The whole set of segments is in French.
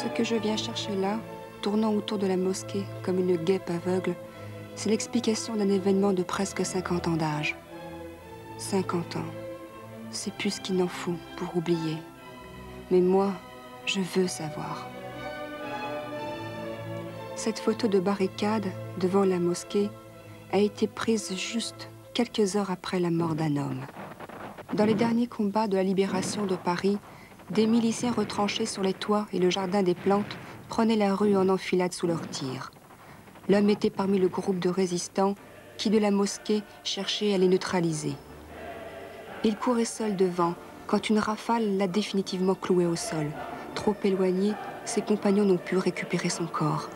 Ce que je viens chercher là, tournant autour de la mosquée comme une guêpe aveugle, c'est l'explication d'un événement de presque 50 ans d'âge. 50 ans, c'est plus ce qu'il n'en faut pour oublier. Mais moi, je veux savoir. Cette photo de barricade devant la mosquée a été prise juste quelques heures après la mort d'un homme. Dans les derniers combats de la libération de Paris, des miliciens retranchés sur les toits et le jardin des plantes prenaient la rue en enfilade sous leurs tirs. L'homme était parmi le groupe de résistants qui, de la mosquée, cherchait à les neutraliser. Il courait seul devant quand une rafale l'a définitivement cloué au sol. Trop éloigné, ses compagnons n'ont pu récupérer son corps.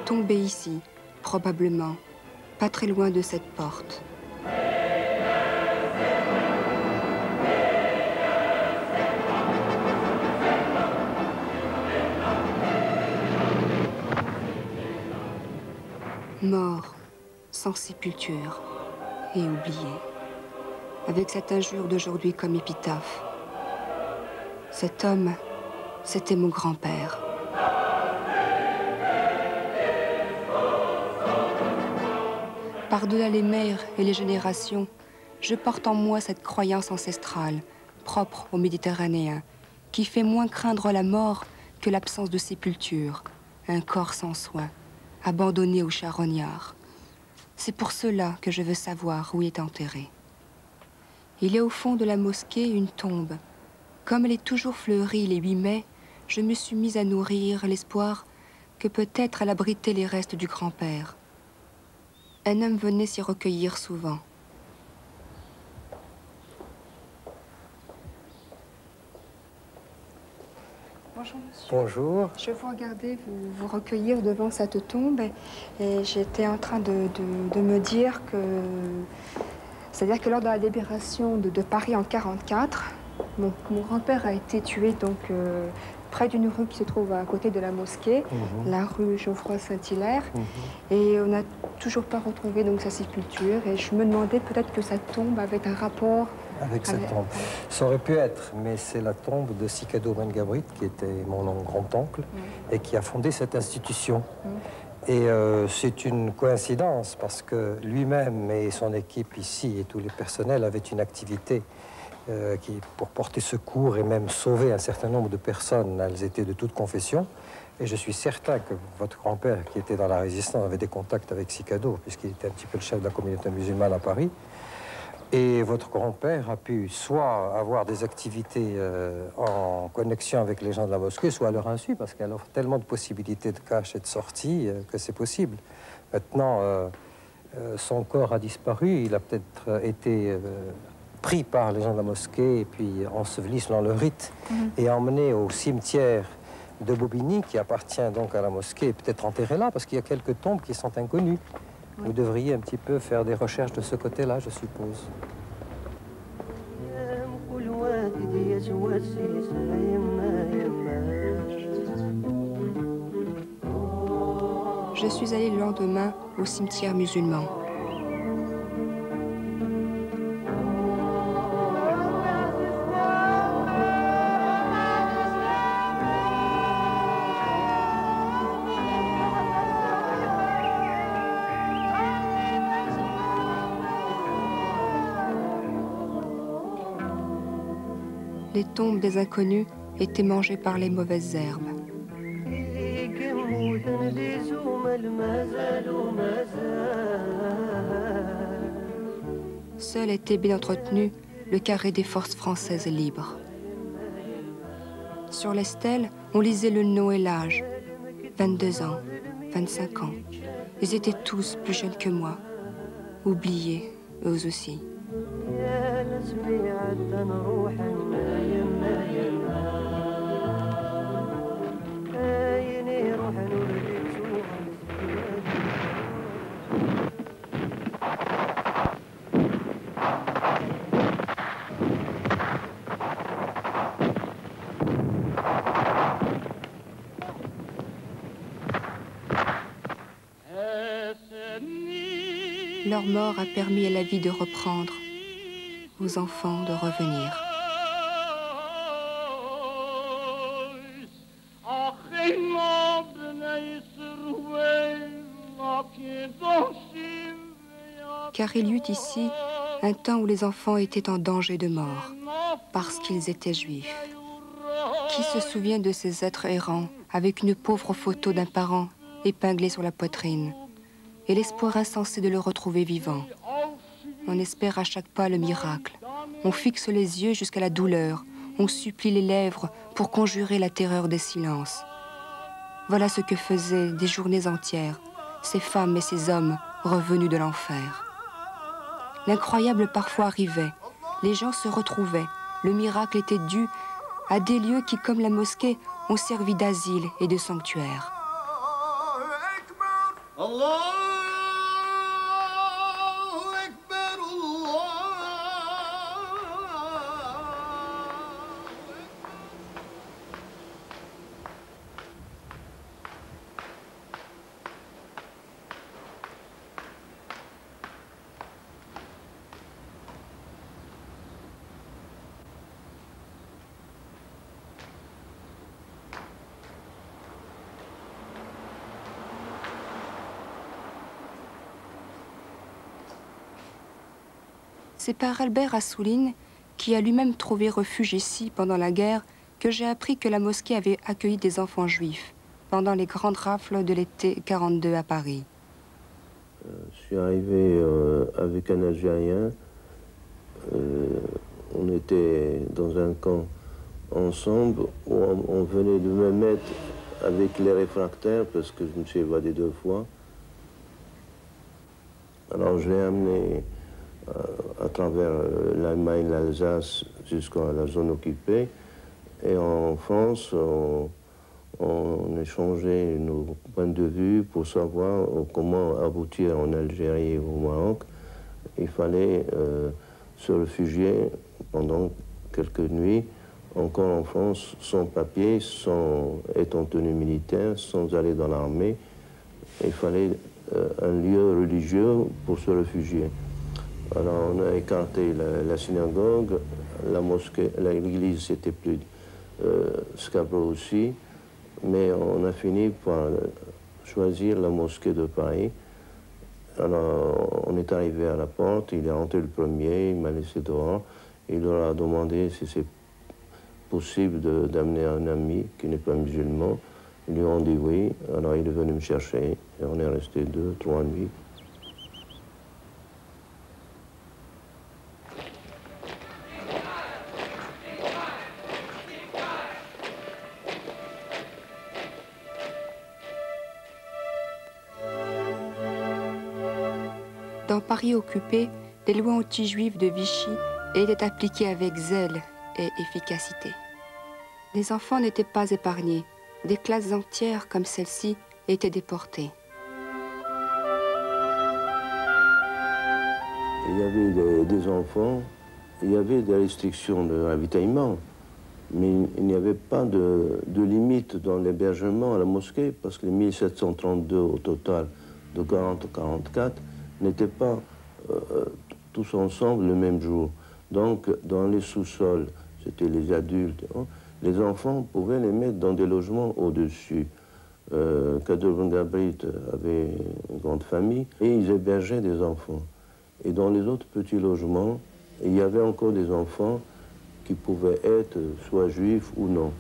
Tombé ici, probablement, pas très loin de cette porte. Mort, sans sépulture et oublié, avec cette injure d'aujourd'hui comme épitaphe. Cet homme, c'était mon grand-père. Par-delà les mers et les générations, je porte en moi cette croyance ancestrale, propre aux Méditerranéens, qui fait moins craindre la mort que l'absence de sépulture, un corps sans soin, abandonné aux charognards. C'est pour cela que je veux savoir où il est enterré. Il y a au fond de la mosquée une tombe. Comme elle est toujours fleurie les 8 mai, je me suis mise à nourrir l'espoir que peut-être elle abritait les restes du grand-père. Un homme venait s'y recueillir souvent. Bonjour, monsieur. Bonjour. Je vous regardais vous recueillir devant cette tombe et j'étais en train de me dire que... C'est-à-dire que lors de la libération de Paris en 1944, mon grand-père a été tué donc près d'une rue qui se trouve à côté de la mosquée, la rue Geoffroy-Saint-Hilaire, et on n'a toujours pas retrouvé donc sa sépulture. Et je me demandais peut-être que sa tombe avait un rapport avec cette tombe. Ça aurait pu être, mais c'est la tombe de Sikado Ben-Gabrit, qui était mon grand-oncle, et qui a fondé cette institution. Et c'est une coïncidence, parce que lui-même et son équipe ici, et tous les personnels, avaient une activité pour porter secours et même sauver un certain nombre de personnes. Elles étaient de toute confession. Et je suis certain que votre grand-père, qui était dans la résistance, avait des contacts avec Sikado, puisqu'il était un petit peu le chef de la communauté musulmane à Paris. Et votre grand-père a pu soit avoir des activités en connexion avec les gens de la mosquée, soit à leur insu, parce qu'elle offre tellement de possibilités de cache et de sortie que c'est possible. Maintenant, son corps a disparu. Il a peut-être été pris par les gens de la mosquée et puis enseveli selon le rite et emmené au cimetière de Bobigny, qui appartient donc à la mosquée, et peut-être enterré là, parce qu'il y a quelques tombes qui sont inconnues. Vous devriez un petit peu faire des recherches de ce côté-là, je suppose. Je suis allée le lendemain au cimetière musulman. Les tombes des inconnus étaient mangées par les mauvaises herbes. Seul était bien entretenu le carré des forces françaises libres. Sur les stèles, on lisait le nom et l'âge. 22 ans, 25 ans. Ils étaient tous plus jeunes que moi. Oubliés, eux aussi. Leur mort a permis à la vie de reprendre, aux enfants de revenir. Car il y eut ici un temps où les enfants étaient en danger de mort, parce qu'ils étaient juifs. Qui se souvient de ces êtres errants, avec une pauvre photo d'un parent épinglé sur la poitrine, et l'espoir insensé de le retrouver vivant? On espère à chaque pas le miracle. On fixe les yeux jusqu'à la douleur. On supplie les lèvres pour conjurer la terreur des silences. Voilà ce que faisaient des journées entières ces femmes et ces hommes revenus de l'enfer. L'incroyable parfois arrivait. Les gens se retrouvaient. Le miracle était dû à des lieux qui, comme la mosquée, ont servi d'asile et de sanctuaire. C'est par Albert Assouline, qui a lui-même trouvé refuge ici pendant la guerre, que j'ai appris que la mosquée avait accueilli des enfants juifs pendant les grandes rafles de l'été 42 à Paris. Je suis arrivé avec un Algérien. On était dans un camp ensemble où on venait de me mettre avec les réfractaires parce que je me suis évadé 2 fois. Alors je l'ai amené à travers l'Allemagne, l'Alsace, jusqu'à la zone occupée. Et en France, on échangeait nos points de vue pour savoir comment aboutir en Algérie et au Maroc. Il fallait se réfugier pendant quelques nuits, encore en France, sans papier, sans être en tenue militaire, sans aller dans l'armée. Il fallait un lieu religieux pour se réfugier. Alors on a écarté la synagogue, la mosquée, l'église c'était plus scabreux aussi, mais on a fini par choisir la mosquée de Paris. Alors on est arrivé à la porte, il est rentré le premier, il m'a laissé dehors, il leur a demandé si c'est possible d'amener un ami qui n'est pas musulman. Ils lui ont dit oui, alors il est venu me chercher et on est resté 2, 3 nuits. Dans Paris occupé, les lois anti-juives de Vichy étaient appliquées avec zèle et efficacité. Les enfants n'étaient pas épargnés. Des classes entières comme celle-ci étaient déportées. Il y avait des enfants, il y avait des restrictions de ravitaillement, mais il n'y avait pas de limite dans l'hébergement à la mosquée, parce que les 1732 au total de 40-44 n'étaient pas tous ensemble le même jour. Donc, dans les sous-sols, c'était les adultes, hein, les enfants pouvaient les mettre dans des logements au-dessus. Kader Ben Gabrit avait une grande famille et ils hébergeaient des enfants. Et dans les autres petits logements, il y avait encore des enfants qui pouvaient être soit juifs ou non.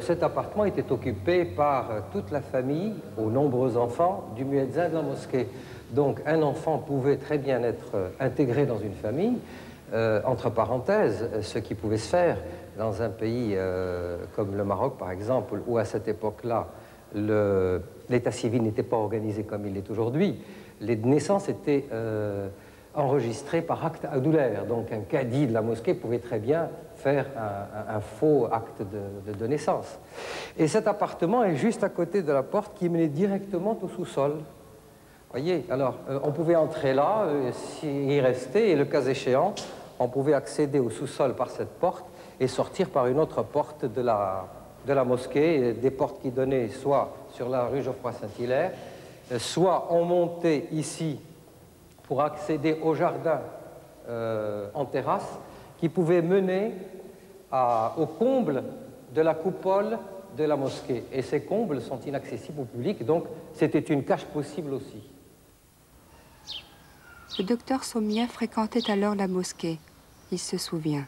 Cet appartement était occupé par toute la famille, aux nombreux enfants, du muezzin de la mosquée. Donc un enfant pouvait très bien être intégré dans une famille, entre parenthèses, ce qui pouvait se faire dans un pays comme le Maroc, par exemple, où à cette époque-là, l'état civil n'était pas organisé comme il est aujourd'hui. Les naissances étaient enregistrées par acte adulaire. Donc un cadi de la mosquée pouvait très bien faire un faux acte de naissance. Et cet appartement est juste à côté de la porte qui menait directement au sous-sol. Voyez, alors on pouvait entrer là, y rester, et le cas échéant, on pouvait accéder au sous-sol par cette porte et sortir par une autre porte de la mosquée, des portes qui donnaient soit sur la rue Geoffroy-Saint-Hilaire, soit on montait ici pour accéder au jardin en terrasse qui pouvait mener au comble de la coupole de la mosquée. Et ces combles sont inaccessibles au public, donc c'était une cache possible aussi. Le docteur Sommier fréquentait alors la mosquée. Il se souvient.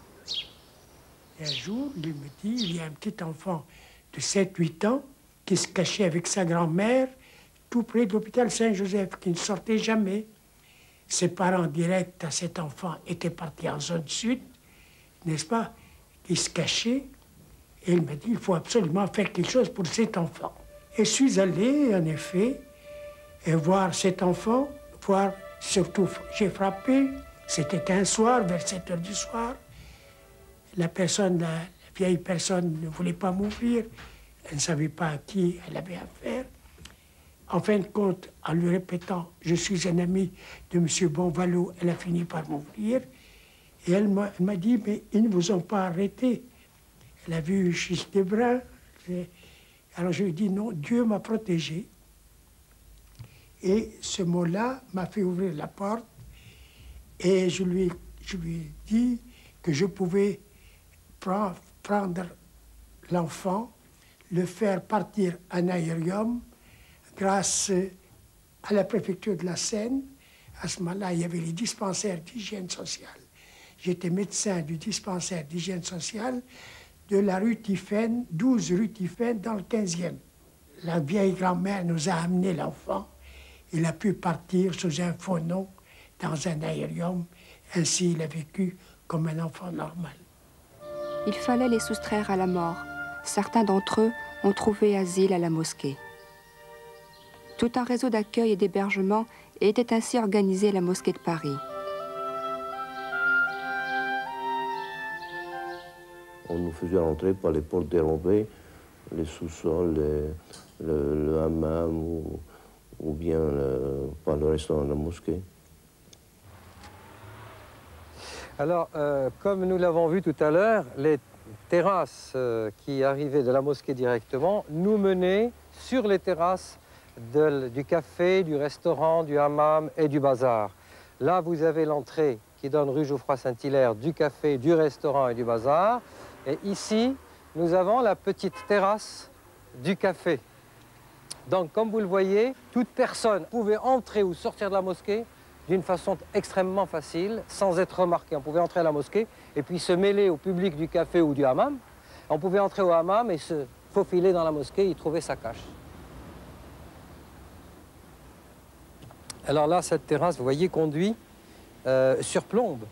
Et un jour, il me dit, il y a un petit enfant de 7-8 ans qui se cachait avec sa grand-mère tout près de l'hôpital Saint-Joseph, qui ne sortait jamais. Ses parents directs à cet enfant étaient partis en zone sud, n'est-ce pas? Il se cachait et il m'a dit, il faut absolument faire quelque chose pour cet enfant. Et je suis allé, en effet, voir cet enfant, voir, surtout, j'ai frappé, c'était un soir, vers 7 heures du soir. La vieille personne ne voulait pas m'ouvrir, elle ne savait pas à qui elle avait affaire. En fin de compte, en lui répétant « Je suis un ami de M. Bonvalot », elle a fini par m'ouvrir. Et elle m'a dit « Mais ils ne vous ont pas arrêté ». Elle a vu Schiste des Bruns. Alors je lui ai dit « Non, Dieu m'a protégé ». Et ce mot-là m'a fait ouvrir la porte. Et je lui ai dit que je pouvais prendre l'enfant, le faire partir en aérium, grâce à la préfecture de la Seine. À ce moment-là, il y avait les dispensaires d'hygiène sociale. J'étais médecin du dispensaire d'hygiène sociale de la rue Tiphaine, 12 rue Tiphaine, dans le 15e. La vieille grand-mère nous a amené l'enfant. Il a pu partir sous un faux nom dans un aérium. Ainsi, il a vécu comme un enfant normal. Il fallait les soustraire à la mort. Certains d'entre eux ont trouvé asile à la mosquée. Tout un réseau d'accueil et d'hébergement était ainsi organisé à la mosquée de Paris. On nous faisait entrer par les portes dérobées, les sous-sols, le hammam ou bien par le restaurant de la mosquée. Alors, comme nous l'avons vu tout à l'heure, les terrasses qui arrivaient de la mosquée directement nous menaient sur les terrasses du café, du restaurant, du hammam et du bazar. Là, vous avez l'entrée qui donne rue Geoffroy-Saint-Hilaire du café, du restaurant et du bazar. Et ici, nous avons la petite terrasse du café. Donc, comme vous le voyez, toute personne pouvait entrer ou sortir de la mosquée d'une façon extrêmement facile, sans être remarqué. On pouvait entrer à la mosquée et puis se mêler au public du café ou du hammam. On pouvait entrer au hammam et se faufiler dans la mosquée et y trouver sa cache. Alors là, cette terrasse, vous voyez, conduit, surplombe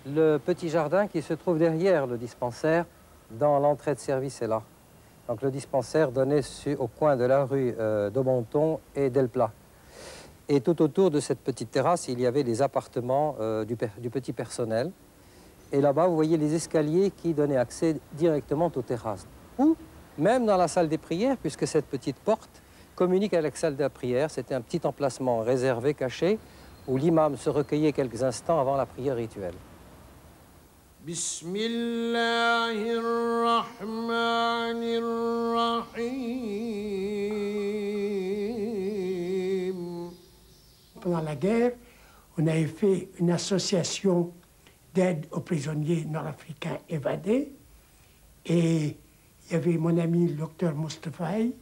le petit jardin qui se trouve derrière le dispensaire, dans l'entrée de service est là. Donc le dispensaire donnait au coin de la rue d'Aubenton et d'Elplat. Et tout autour de cette petite terrasse, il y avait les appartements du petit personnel. Et là-bas, vous voyez les escaliers qui donnaient accès directement aux terrasses. Ou même dans la salle des prières, puisque cette petite porte communique avec la salle de prière. C'était un petit emplacement réservé, caché, où l'imam se recueillait quelques instants avant la prière rituelle. Pendant la guerre, on avait fait une association d'aide aux prisonniers nord-africains évadés. Et il y avait mon ami le docteur Moustaphaï,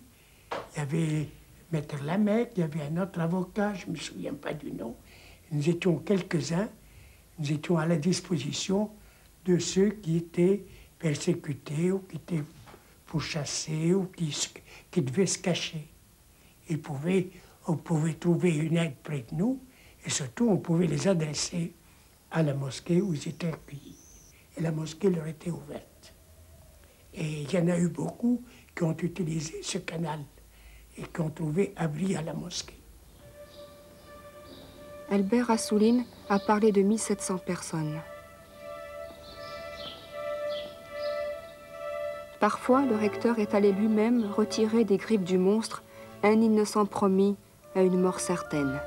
il y avait Maître Lamec, il y avait un autre avocat, je ne me souviens pas du nom. Nous étions quelques-uns, nous étions à la disposition de ceux qui étaient persécutés ou qui étaient pourchassés ou qui devaient se cacher. On pouvait trouver une aide près de nous et surtout on pouvait les adresser à la mosquée où ils étaient accueillis. Et la mosquée leur était ouverte. Et il y en a eu beaucoup qui ont utilisé ce canal et qui ont trouvé abri à la mosquée. Albert Assouline a parlé de 1700 personnes. Parfois, le recteur est allé lui-même retirer des griffes du monstre un innocent promis à une mort certaine.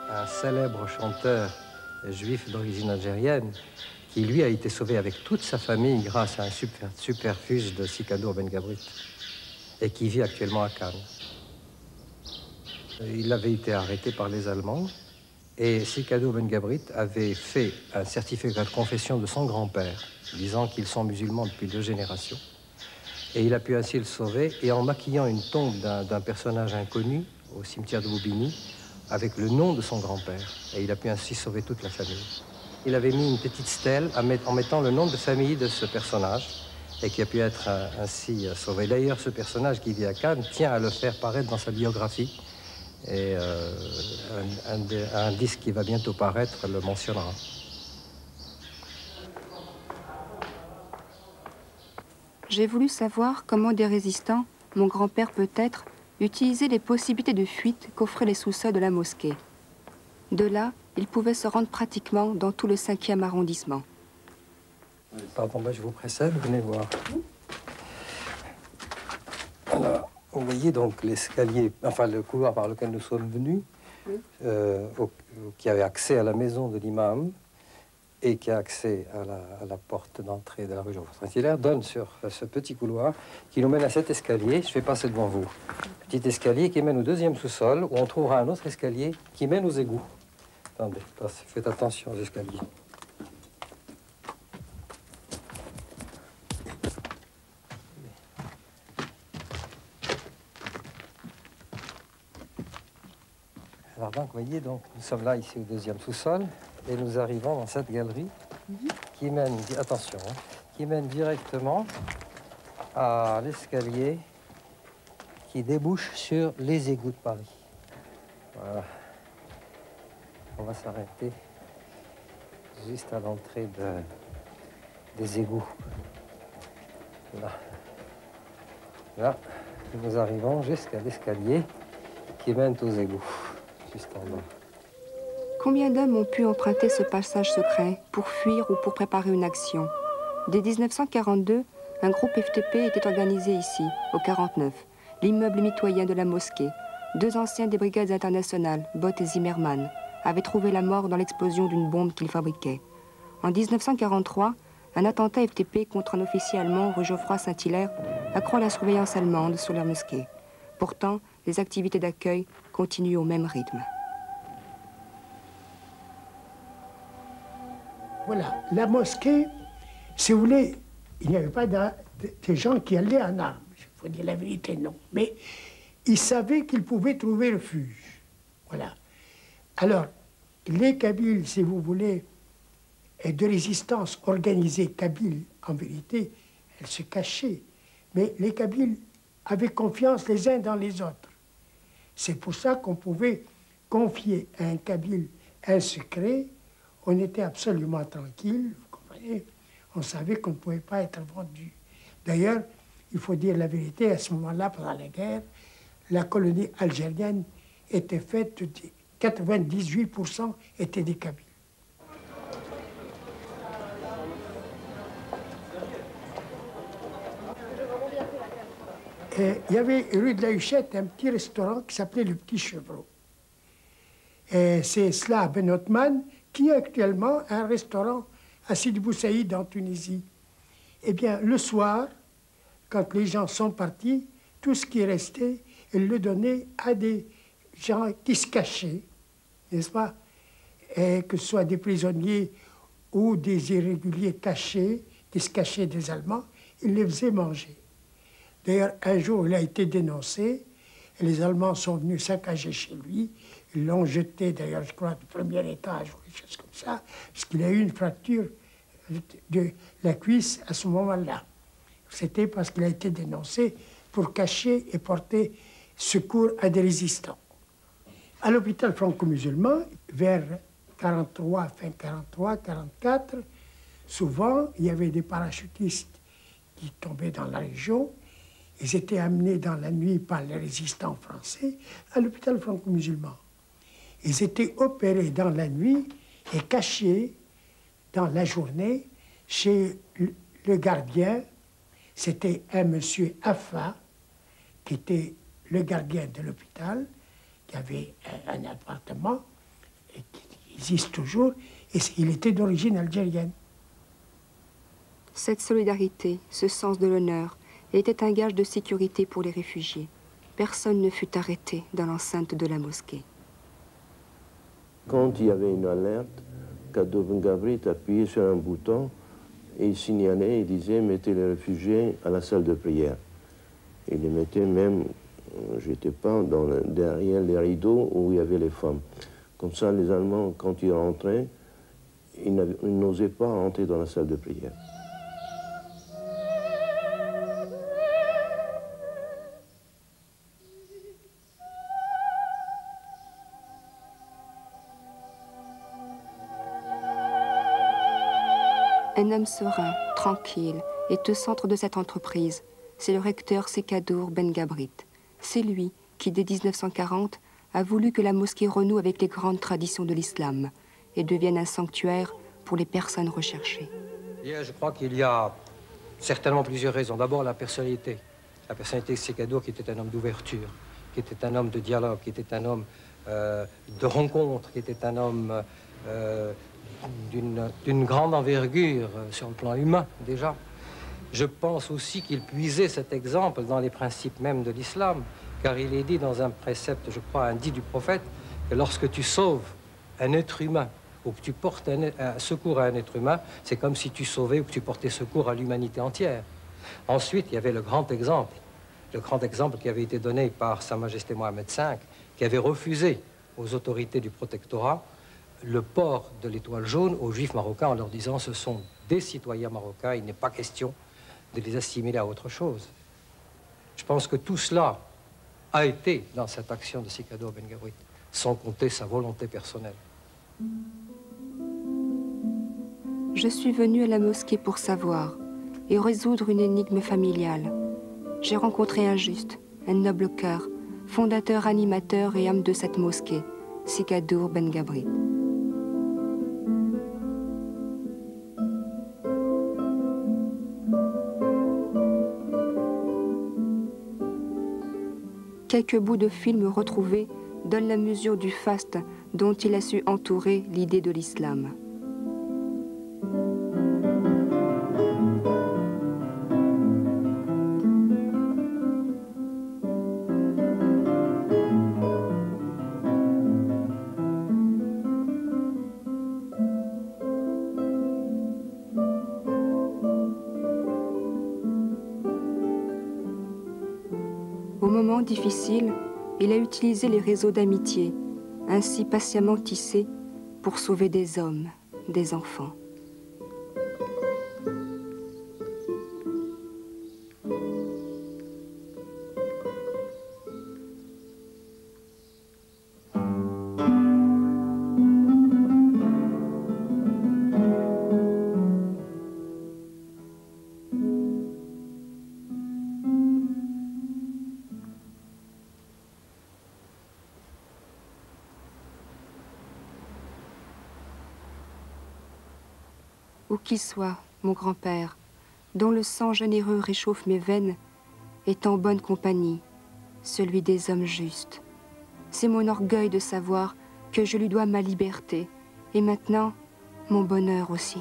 Un célèbre chanteur juif d'origine algérienne qui lui a été sauvé avec toute sa famille grâce à un superfuge de Sikadour Ben Gabrit, et qui vit actuellement à Cannes. Il avait été arrêté par les Allemands, et Sikadour Ben Gabrit avait fait un certificat de confession de son grand-père, disant qu'ils sont musulmans depuis 2 générations. Et il a pu ainsi le sauver, et en maquillant une tombe d'un personnage inconnu au cimetière de Bobigny, avec le nom de son grand-père. Et il a pu ainsi sauver toute la famille. Il avait mis une petite stèle en mettant le nom de famille de ce personnage, et qui a pu être ainsi sauvé. D'ailleurs, ce personnage qui vit à Cannes tient à le faire paraître dans sa biographie, et un disque qui va bientôt paraître le mentionnera. J'ai voulu savoir comment des résistants, mon grand-père peut-être, utilisaient les possibilités de fuite qu'offraient les sous-sols de la mosquée. De là, ils pouvaient se rendre pratiquement dans tout le 5e arrondissement. Pardon, je vous précède, venez voir. Alors, vous voyez donc l'escalier, enfin le couloir par lequel nous sommes venus, qui avait accès à la maison de l'imam, et qui a accès à la porte d'entrée de la rue Geoffroy-Saint-Hilaire, donne sur ce petit couloir qui nous mène à cet escalier. Je vais passer devant vous. Petit escalier qui mène au 2e sous-sol, où on trouvera un autre escalier qui mène aux égouts. Attendez, faites attention aux escaliers. Alors donc, vous voyez, donc, nous sommes là, ici, au 2e sous-sol. Et nous arrivons dans cette galerie qui mène, attention, qui mène directement à l'escalier qui débouche sur les égouts de Paris. Voilà. On va s'arrêter juste à l'entrée des égouts. Là. Là, nous arrivons jusqu'à l'escalier qui mène aux égouts, juste en bas. Combien d'hommes ont pu emprunter ce passage secret pour fuir ou pour préparer une action? Dès 1942, un groupe FTP était organisé ici, au 49, l'immeuble mitoyen de la mosquée. 2 anciens des brigades internationales, Bott et Zimmermann, avaient trouvé la mort dans l'explosion d'une bombe qu'ils fabriquaient. En 1943, un attentat FTP contre un officier allemand rue Geoffroy-Saint-Hilaire accroît la surveillance allemande sur la mosquée. Pourtant, les activités d'accueil continuent au même rythme. Voilà, la mosquée, si vous voulez, il n'y avait pas de gens qui allaient en armes. Il faut dire la vérité, non. Mais ils savaient qu'ils pouvaient trouver refuge. Voilà. Alors, les Kabyles, si vous voulez, de résistance organisée kabyle, en vérité, elles se cachaient. Mais les Kabyles avaient confiance les uns dans les autres. C'est pour ça qu'on pouvait confier à un Kabyle un secret. On était absolument tranquille, vous comprenez. On savait qu'on ne pouvait pas être vendu. D'ailleurs, il faut dire la vérité, à ce moment-là, pendant la guerre, la colonie algérienne était faite, 98% étaient des Kabyles. Et il y avait rue de la Huchette un petit restaurant qui s'appelait le Petit Chevreau. Et c'est Slah Ben Othman qui est actuellement un restaurant à Sidi Bou Saïd en Tunisie. Eh bien, le soir, quand les gens sont partis, tout ce qui restait, ils le donnaient à des gens qui se cachaient, n'est-ce pas? Et que ce soit des prisonniers ou des irréguliers cachés, qui se cachaient des Allemands, ils les faisaient manger. D'ailleurs, un jour, il a été dénoncé, et les Allemands sont venus saccager chez lui. Ils l'ont jeté, d'ailleurs, je crois, du 1er étage, ou des choses comme ça, parce qu'il a eu une fracture de la cuisse à ce moment-là. C'était parce qu'il a été dénoncé pour cacher et porter secours à des résistants. À l'hôpital franco-musulman, vers 43, fin 43, 44, souvent, il y avait des parachutistes qui tombaient dans la région. Ils étaient amenés dans la nuit par les résistants français à l'hôpital franco-musulman. Ils étaient opérés dans la nuit et cachés dans la journée chez le gardien. C'était un monsieur Affa, qui était le gardien de l'hôpital, qui avait un appartement, et qui existe toujours, et il était d'origine algérienne. Cette solidarité, ce sens de l'honneur, était un gage de sécurité pour les réfugiés. Personne ne fut arrêté dans l'enceinte de la mosquée. Quand il y avait une alerte, Kadour Ben Gabrit appuyait sur un bouton et il signalait, il disait « mettez les réfugiés à la salle de prière ». Il les mettait même, j'étais pas, derrière les rideaux où il y avait les femmes. Comme ça, les Allemands, quand ils rentraient, ils n'osaient pas rentrer dans la salle de prière. Un homme serein, tranquille, est au centre de cette entreprise. C'est le recteur Sekadour Ben Gabrit. C'est lui qui, dès 1940, a voulu que la mosquée renoue avec les grandes traditions de l'islam et devienne un sanctuaire pour les personnes recherchées. Je crois qu'il y a certainement plusieurs raisons. D'abord, la personnalité. La personnalité de Sekadour, qui était un homme d'ouverture, qui était un homme de dialogue, qui était un homme de rencontre, qui était un homme d'une grande envergure sur le plan humain, déjà. Je pense aussi qu'il puisait cet exemple dans les principes même de l'islam, car il est dit dans un précepte, je crois, un dit du prophète, que lorsque tu sauves un être humain ou que tu portes un secours à un être humain, c'est comme si tu sauvais ou que tu portais secours à l'humanité entière. Ensuite, il y avait le grand exemple qui avait été donné par Sa Majesté Mohamed V, qui avait refusé aux autorités du protectorat le port de l'étoile jaune aux Juifs marocains en leur disant ce sont des citoyens marocains, il n'est pas question de les assimiler à autre chose. Je pense que tout cela a été dans cette action de Sekadour Ben Gabrit, sans compter sa volonté personnelle. Je suis venue à la mosquée pour savoir et résoudre une énigme familiale. J'ai rencontré un juste, un noble cœur, fondateur, animateur et âme de cette mosquée, Sekadour Ben Gabrit. Quelques bouts de films retrouvés donnent la mesure du faste dont il a su entourer l'idée de l'islam. Au moment difficile, il a utilisé les réseaux d'amitié, ainsi patiemment tissés, pour sauver des hommes, des enfants. Où qu'il soit, mon grand-père, dont le sang généreux réchauffe mes veines, est en bonne compagnie, celui des hommes justes. C'est mon orgueil de savoir que je lui dois ma liberté, et maintenant, mon bonheur aussi.